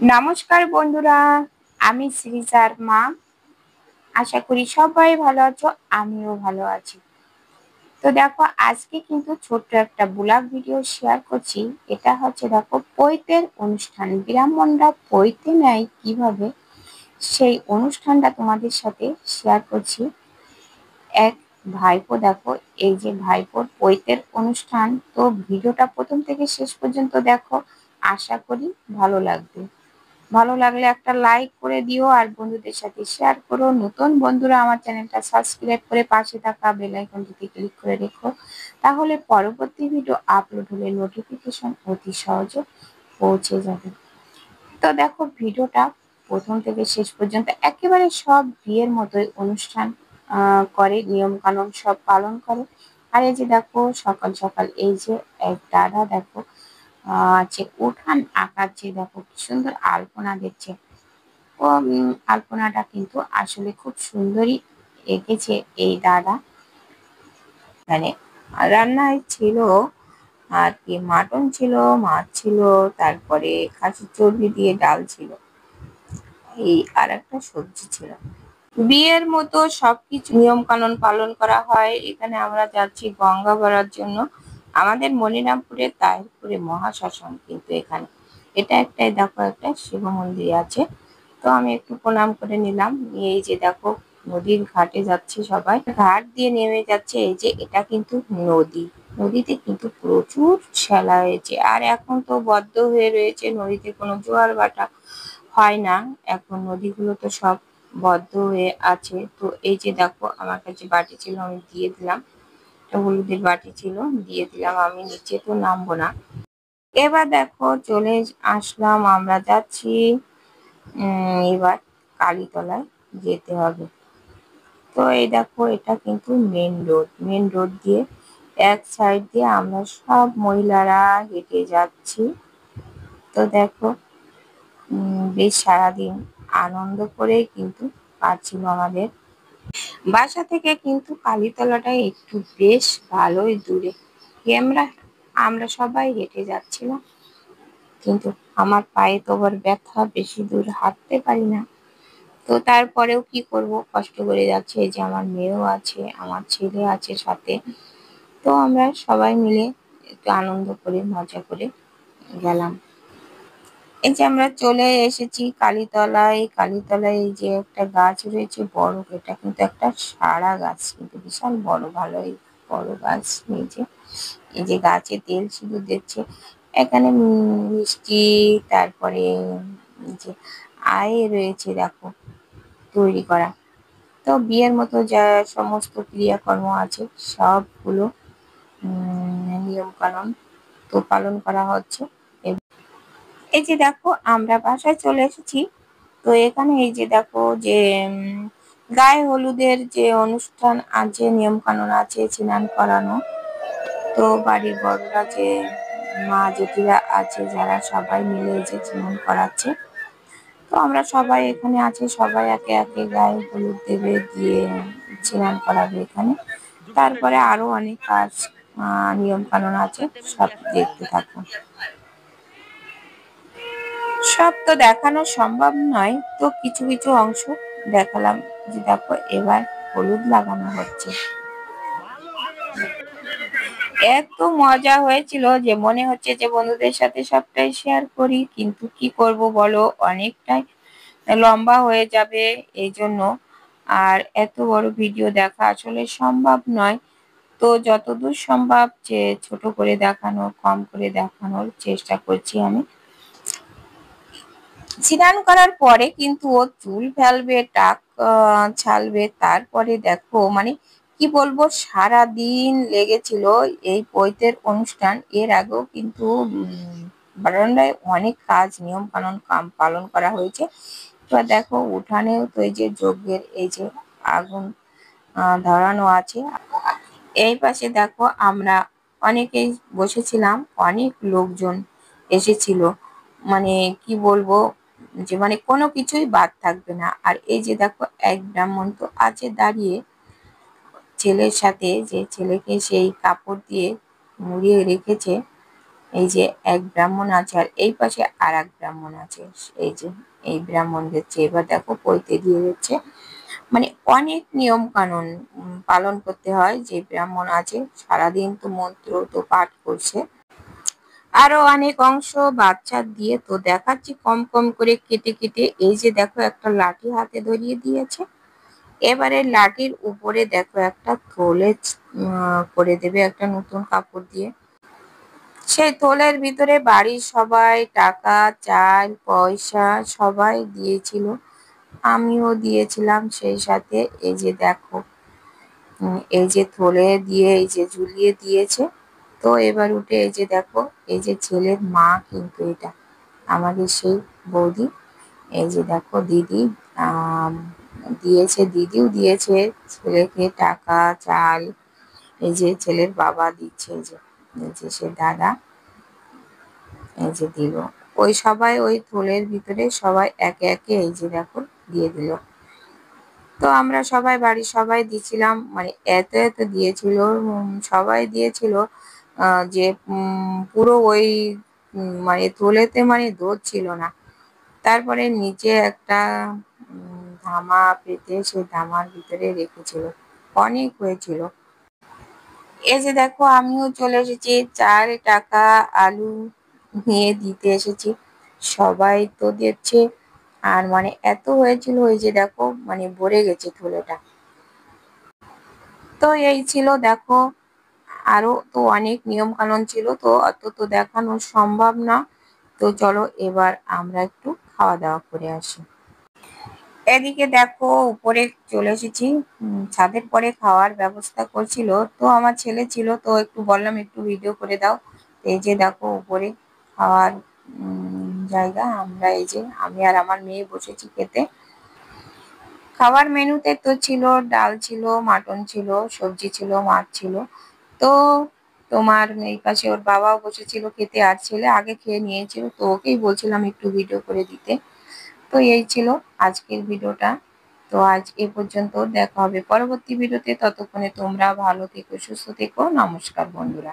নমস্কার বন্ধুরা, আমি শ্রীজার মা। আশা করি সবাই ভালো আছো, আমিও ভালো আছি। তো দেখো, আজকে কিন্তু ছোট্ট একটা ব্লগ ভিডিও শেয়ার করছি। এটা হচ্ছে দেখো পৈতের অনুষ্ঠান, ব্রাহ্মণরা পৈতে নেয় কিভাবে, সেই অনুষ্ঠানটা তোমাদের সাথে শেয়ার করছি। এক ভাইপো, দেখো এই যে ভাইপোর পৈতের অনুষ্ঠান। তো ভিডিওটা প্রথম থেকে শেষ পর্যন্ত দেখো, আশা করি ভালো লাগবে। ভালো লাগলে একটা লাইক করে দিও আর বন্ধুদের সাথে শেয়ার করো। নতুন বন্ধুরা আমার চ্যানেলটা সাবস্ক্রাইব করে পাশে থাকা বেল আইকনটিতে ক্লিক করে রেখো, তাহলে পরবর্তী ভিডিও আপলোড হলে নোটিফিকেশন অতি সহজে পৌঁছে যাবে। তো দেখো, ভিডিওটা প্রথম থেকে শেষ পর্যন্ত একেবারে সব বিয়ের মতোই অনুষ্ঠান করে, নিয়ম কানুন সব পালন করে। আর এই যে দেখো, সকাল সকাল এই যে এক দাদা দেখো যে উঠান আঁকাচ্ছে, দেখো কি সুন্দর আলপনা দিচ্ছে। ও আলপনাটা কিন্তু আসলে খুব সুন্দরই এঁকেছে এই দাদা। মানে রান্নায় ছিল আর কি, মাটন ছিল, মাছ ছিল, তারপরে খাসির চর্বি দিয়ে ডাল ছিল, এই আর একটা সবজি ছিল। বিয়ের মতো সবকিছু নিয়ম কানুন পালন করা হয়। এখানে আমরা যাচ্ছি গঙ্গা ভরার জন্য। আমাদের মনিরামপুরে তাহিরপুরে মহাশ্মশান কিন্তু এখানে। এটা একটাই দেখো, একটা শিব মন্দির আছে। তো আমি একটু প্রণাম করে নিলাম। এই যে দেখো, নদীর ঘাটে যাচ্ছে সবাই, ঘাট দিয়ে নেমে যাচ্ছে। এই যে এটা কিন্তু নদী, নদীতে কিন্তু প্রচুর শ্যালা হয়েছে। আর এখন তো বদ্ধ হয়ে রয়েছে, নদীতে কোনো জোয়ার ভাটা হয় না। এখন নদীগুলো তো সব বদ্ধ হয়ে আছে। তো এই যে দেখো, আমার কাছে বাটি ছিল, আমি দিয়ে দিলাম। একটা হলুদের বাটি ছিল, দিয়ে দিলাম। আমি নিচে তো নামবো না। এবার দেখো, চলে আসলাম, আমরা যাচ্ছি এবার কালীতলায় যেতে হবে। তো এই দেখো, এটা কিন্তু মেন রোড। মেন রোড দিয়ে এক সাইড দিয়ে আমরা সব মহিলারা হেঁটে যাচ্ছি। তো দেখো, বেশ সারাদিন আনন্দ করেই কিন্তু কাটছিল আমাদের। বাসা থেকে কিন্তু কালীতলাটা একটু বেশ ভালোই দূরে। আমরা সবাই হেঁটে যাচ্ছিলাম, কিন্তু আমার পায়ে তো আবার ব্যথা, বেশি দূর হাঁটতে পারি না। তো তারপরেও কি করব, কষ্ট করে যাচ্ছে। এই যে আমার মেয়েও আছে, আমার ছেলে আছে সাথে। তো আমরা সবাই মিলে একটু আনন্দ করে মজা করে গেলাম। এই যে আমরা চলে এসেছি কালীতলায়। কালীতলায় এই যে একটা গাছ রয়েছে বড়, এটা কিন্তু একটা সারা গাছ, কিন্তু বিশাল বড়, ভালোই বড় গাছ। এই যে গাছে তেল সিঁদুর দিচ্ছে। এখানে মিষ্টি, তারপরে এই যে রয়েছে দেখো তৈরি করা। তো বিয়ের মতো যা সমস্ত ক্রিয়াকর্ম আছে সবগুলো নিয়ম কানুন তো পালন করা হচ্ছে। এই যে দেখো, আমরা বাসায় চলে এসেছি। তো এখানে এই যে দেখো যে গায়ে হলুদের যে অনুষ্ঠান আছে, নিয়ম কানুন আছে, স্নান করানো। তো বাড়ির বড়রা যে মা জেঠিরা আছে, যারা সবাই মিলে এই যে স্নান করাচ্ছে। তো আমরা সবাই এখানে আছি, সবাই একে একে গায়ে হলুদ দেবে, দিয়ে স্নান করাবে এখানে। তারপরে আরো অনেক কাজ নিয়ম কানুন আছে, সব দেখতে থাকুন। সব তো দেখানো সম্ভব নয়, তো কিছু কিছু অংশ দেখালাম। যে দেখো, এবার হলুদ লাগানো হচ্ছে। এত মজা হয়েছিল যে মনে হচ্ছে যে বন্ধুদের সাথে সবটাই শেয়ার করি, কিন্তু কি করব বলো, অনেকটাই লম্বা হয়ে যাবে এই জন্য। আর এত বড় ভিডিও দেখা আসলে সম্ভব নয়। তো যতদূর সম্ভব যে ছোট করে দেখানোর, কম করে দেখানোর চেষ্টা করছি আমি। স্নান করার পরে কিন্তু ও চুল ফেলবে, টাক ছালবে। তারপরে দেখো, মানে কি বলবো, সারা দিন লেগেছিল এই পৈতের অনুষ্ঠান। এর আগেও কিন্তু বারান্দায় অনেক কাজ, নিয়ম কানুন পালন করা হয়েছে। এবার দেখো, উঠানেও তো এই যে যজ্ঞের এই যে আগুন ধরানো আছে। এই পাশে দেখো, আমরা অনেকেই বসেছিলাম, অনেক লোকজন এসেছিল। মানে কি বলবো, যে মানে কোনো কিছুই বাদ থাকবে না। আর এই যে দেখো, এক ব্রাহ্মণ তো আছে দাঁড়িয়ে, ছেলের সাথে, যে ছেলেকে সেই কাপড় দিয়ে মুড়িয়ে রেখেছে। এই যে এক ব্রাহ্মণ আছে আর এই পাশে আর এক ব্রাহ্মণ আছে। এই যে এই ব্রাহ্মণ দিচ্ছে, এবার দেখো পৈতে দিয়ে দিচ্ছে। মানে অনেক নিয়ম কানুন পালন করতে হয়। যে ব্রাহ্মণ আছে সারাদিন তো মন্ত্র তো পাঠ করছে। আরো অনেক অংশ বাচ্চা দিয়ে তো দেখাচ্ছি কম কম করে কেটে কেটে। এই যে দেখো একটা লাঠি হাতে ধরিয়ে দিয়েছে। এবারে লাঠির উপরে দেখো একটা থলে করে দেবে একটা নতুন কাপড় দিয়ে। সেই থলের ভিতরে বাড়ির সবাই টাকা, চাল, পয়সা সবাই দিয়েছিল, আমিও দিয়েছিলাম সেই সাথে। এই যে দেখো এই যে থলে দিয়ে এই যে ঝুলিয়ে দিয়েছে। তো এবার উঠে এই যে দেখো এই যে ছেলের মা কিন্তু এটা আমাদের সেই বৌদি। এই যে দেখো দিদি আহ দিয়েছে, দিদিও দিয়েছে ছেলেকে টাকা, চাল। এই যে ছেলের বাবা দিচ্ছে, এই যে সে দাদা এই যে দিল। ওই সবাই ওই থলের ভিতরে সবাই একে একে এই যে দেখো দিয়ে দিল। তো আমরা সবাই বাড়ির সবাই দিছিলাম, মানে এত এত দিয়েছিল, সবাই দিয়েছিল যে পুরো ওই মানে থলেতে মানে দুধ ছিল না। তারপরে নিচে একটা ধামা পেতে সেই ধামার ভিতরে রেখেছিল, অনেক হয়েছিল। এই যে দেখো আমিও চলে এসেছি, চাল, টাকা, আলু নিয়ে দিতে এসেছি। সবাই তো দিচ্ছে। আর মানে এত হয়েছিল, ওই যে দেখো মানে ভরে গেছে থলেটা। তো এই ছিল দেখো। আরো তো অনেক নিয়ম কানুন ছিল, তো অত তো দেখানো সম্ভব না। তো চলো এবার আমরা একটু খাওয়া দাওয়া করে আসি। এদিকে দেখো উপরে চলে এসেছি, ছাদের পরে খাওয়ার ব্যবস্থা করছিল। তো আমার ছেলে ছিল, তো একটু বললাম একটু ভিডিও করে দাও। এই যে দেখো উপরে খাওয়ার জায়গা, আমরা এই যে আমি আর আমার মেয়ে বসেছি খেতে। খাবার মেনুতে তো ছিল ডাল, ছিল মাটন, ছিল সবজি, ছিল মাছ ছিল। তো তোমার এই পাশে ওর বাবাও বসেছিল খেতে, আর ছেলে আগে খেয়ে নিয়েছিল, তো ওকেই বলছিলাম একটু ভিডিও করে দিতে। তো এই ছিল আজকের ভিডিওটা। তো আজ এ পর্যন্ত, দেখা হবে পরবর্তী ভিডিওতে। ততক্ষণে তোমরা ভালো থেকো, সুস্থ থেকো। নমস্কার বন্ধুরা।